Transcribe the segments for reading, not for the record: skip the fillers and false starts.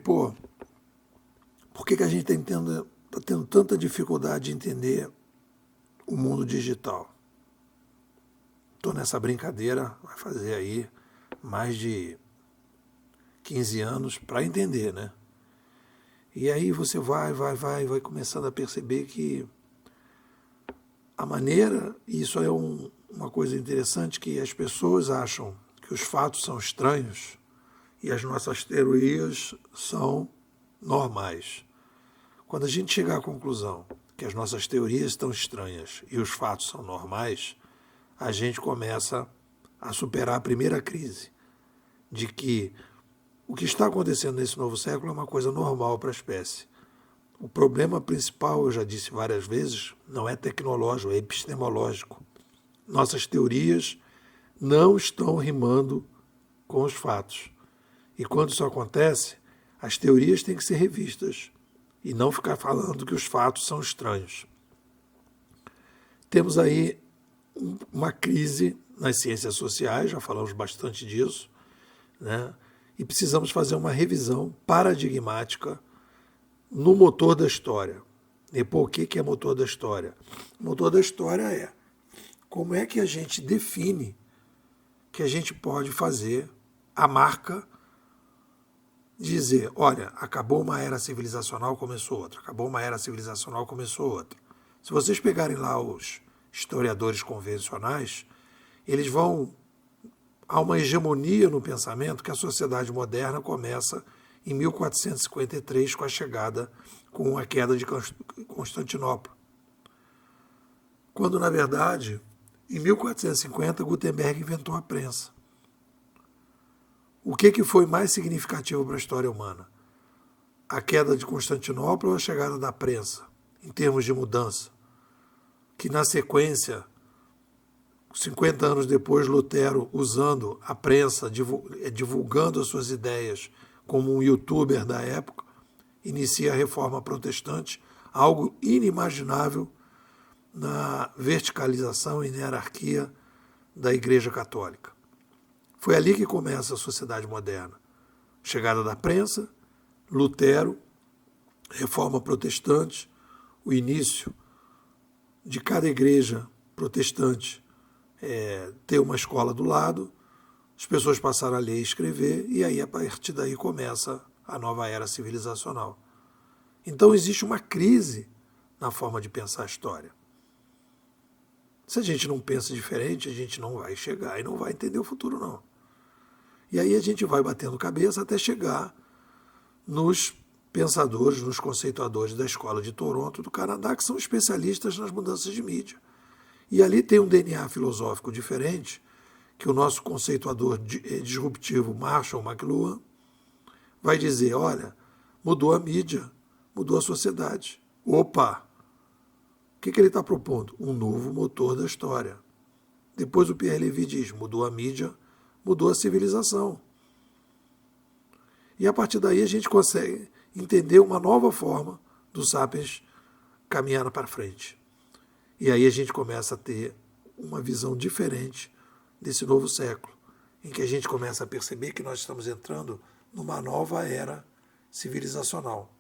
Pô, por que a gente está tendo tanta dificuldade de entender o mundo digital? Estou nessa brincadeira, vai fazer aí mais de 15 anos para entender, né? E aí você vai começando a perceber que a maneira, e isso é uma coisa interessante, que as pessoas acham que os fatos são estranhos e as nossas teorias são normais. Quando a gente chegar à conclusão que as nossas teorias estão estranhas e os fatos são normais, a gente começa a superar a primeira crise, de que o que está acontecendo nesse novo século é uma coisa normal para a espécie. O problema principal, eu já disse várias vezes, não é tecnológico, é epistemológico. Nossas teorias não estão rimando com os fatos. E quando isso acontece, as teorias têm que ser revistas e não ficar falando que os fatos são estranhos. Temos aí uma crise nas ciências sociais, já falamos bastante disso, né? E precisamos fazer uma revisão paradigmática no motor da história. E, pô, o que é motor da história? O motor da história é como é que a gente define que a gente pode fazer a marca, dizer, olha, acabou uma era civilizacional, começou outra, acabou uma era civilizacional, começou outra. Se vocês pegarem lá os historiadores convencionais, eles vão há uma hegemonia no pensamento que a sociedade moderna começa em 1453 com a queda de Constantinopla. Quando, na verdade, em 1450, Gutenberg inventou a prensa. O que foi mais significativo para a história humana? A queda de Constantinopla ou a chegada da prensa, em termos de mudança? Que, na sequência, 50 anos depois, Lutero, usando a prensa, divulgando as suas ideias como um youtuber da época, inicia a Reforma Protestante, algo inimaginável na verticalização e na hierarquia da Igreja Católica. Foi ali que começa a sociedade moderna. Chegada da prensa, Lutero, Reforma Protestante, o início de cada igreja protestante ter uma escola do lado, as pessoas passaram a ler e escrever, e aí a partir daí começa a nova era civilizacional. Então existe uma crise na forma de pensar a história. Se a gente não pensa diferente, a gente não vai chegar e não vai entender o futuro, não. E aí a gente vai batendo cabeça até chegar nos pensadores, nos conceituadores da Escola de Toronto, do Canadá, que são especialistas nas mudanças de mídia. E ali tem um DNA filosófico diferente, que o nosso conceituador disruptivo, Marshall McLuhan, vai dizer, olha, mudou a mídia, mudou a sociedade. Opa! O que ele está propondo? Um novo motor da história. Depois o Pierre Levy diz, mudou a mídia, mudou a civilização. E a partir daí a gente consegue entender uma nova forma dos sapiens caminhar para frente. E aí a gente começa a ter uma visão diferente desse novo século, em que a gente começa a perceber que nós estamos entrando numa nova era civilizacional.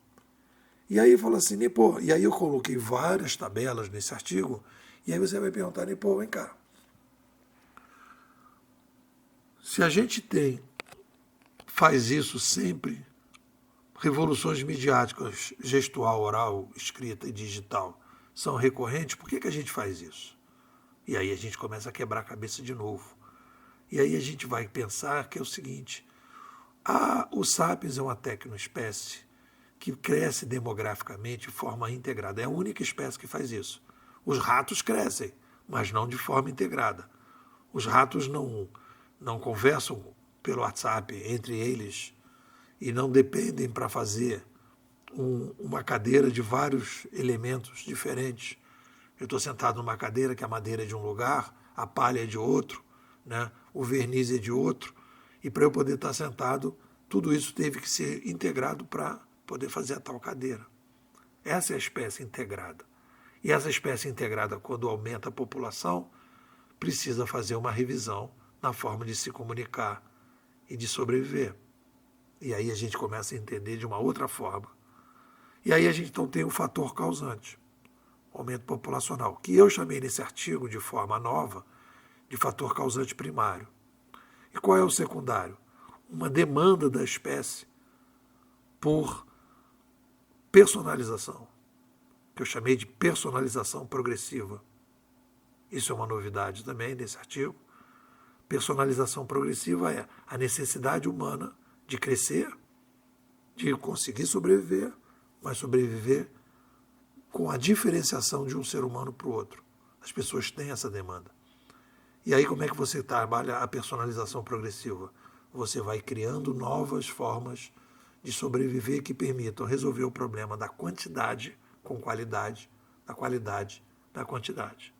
E aí fala assim, pô, e aí eu coloquei várias tabelas nesse artigo, e aí você vai perguntar, pô, vem cá. Se a gente faz isso sempre, revoluções midiáticas, gestual, oral, escrita e digital, são recorrentes, por que a gente faz isso? E aí a gente começa a quebrar a cabeça de novo. E aí a gente vai pensar que é o seguinte, o Sapiens é uma tecnoespécie que cresce demograficamente de forma integrada. É a única espécie que faz isso. Os ratos crescem, mas não de forma integrada. Os ratos não conversam pelo WhatsApp entre eles e não dependem para fazer uma cadeira de vários elementos diferentes. Eu estou sentado numa cadeira que a madeira é de um lugar, a palha é de outro, né? O verniz é de outro, e para eu poder estar sentado, tudo isso teve que ser integrado para poder fazer a tal cadeira. Essa é a espécie integrada. E essa espécie integrada, quando aumenta a população, precisa fazer uma revisão na forma de se comunicar e de sobreviver. E aí a gente começa a entender de uma outra forma. E aí a gente então tem o fator causante, o aumento populacional, que eu chamei nesse artigo de forma nova de fator causante primário. E qual é o secundário? Uma demanda da espécie por personalização, que eu chamei de personalização progressiva. Isso é uma novidade também nesse artigo. Personalização progressiva é a necessidade humana de crescer, de conseguir sobreviver, mas sobreviver com a diferenciação de um ser humano para o outro. As pessoas têm essa demanda. E aí como é que você trabalha a personalização progressiva? Você vai criando novas formas de sobreviver que permitam resolver o problema da quantidade com qualidade, da qualidade da quantidade.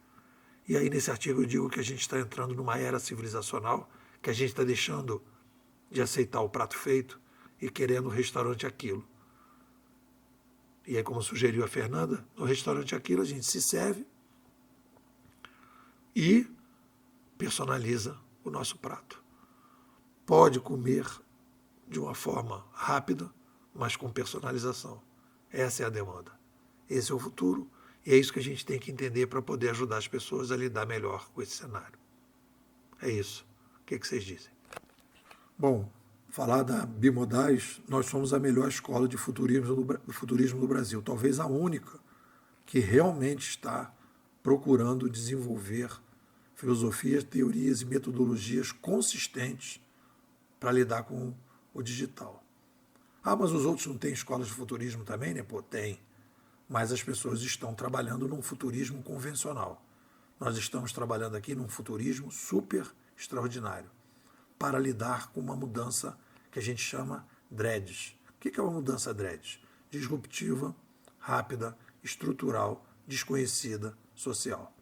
E aí nesse artigo eu digo que a gente está entrando numa era civilizacional, que a gente está deixando de aceitar o prato feito e querendo o restaurante aquilo. E aí, como sugeriu a Fernanda, no restaurante aquilo a gente se serve e personaliza o nosso prato. Pode comer de uma forma rápida, mas com personalização. Essa é a demanda. Esse é o futuro e é isso que a gente tem que entender para poder ajudar as pessoas a lidar melhor com esse cenário. É isso. O que vocês dizem? Bom, falar da Bimodais, nós somos a melhor escola de futurismo do Brasil, talvez a única que realmente está procurando desenvolver filosofias, teorias e metodologias consistentes para lidar com o digital. Ah, mas os outros não têm escolas de futurismo também, né? Pô, tem. Mas as pessoas estão trabalhando num futurismo convencional. Nós estamos trabalhando aqui num futurismo super extraordinário para lidar com uma mudança que a gente chama DREDS. O que é uma mudança DREDS? Disruptiva, rápida, estrutural, desconhecida, social.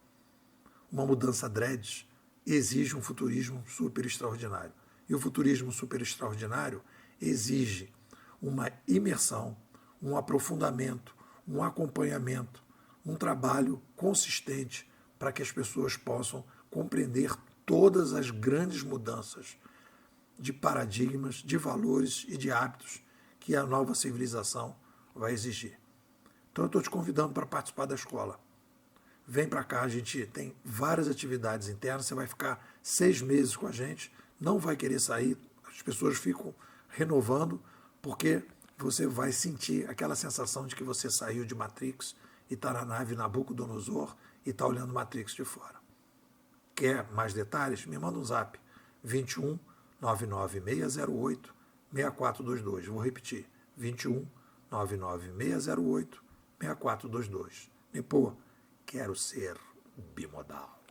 Uma mudança DREDS exige um futurismo super extraordinário. E o futurismo super extraordinário exige uma imersão, um aprofundamento, um acompanhamento, um trabalho consistente para que as pessoas possam compreender todas as grandes mudanças de paradigmas, de valores e de hábitos que a nova civilização vai exigir. Então eu estou te convidando para participar da escola. Vem para cá, a gente tem várias atividades internas, você vai ficar 6 meses com a gente, não vai querer sair, as pessoas ficam renovando, porque você vai sentir aquela sensação de que você saiu de Matrix e está na nave Nabucodonosor e está olhando Matrix de fora. Quer mais detalhes? Me manda um zap, 21 99608 6422. Vou repetir, 21 99608 6422. Pô, quero ser bimodal.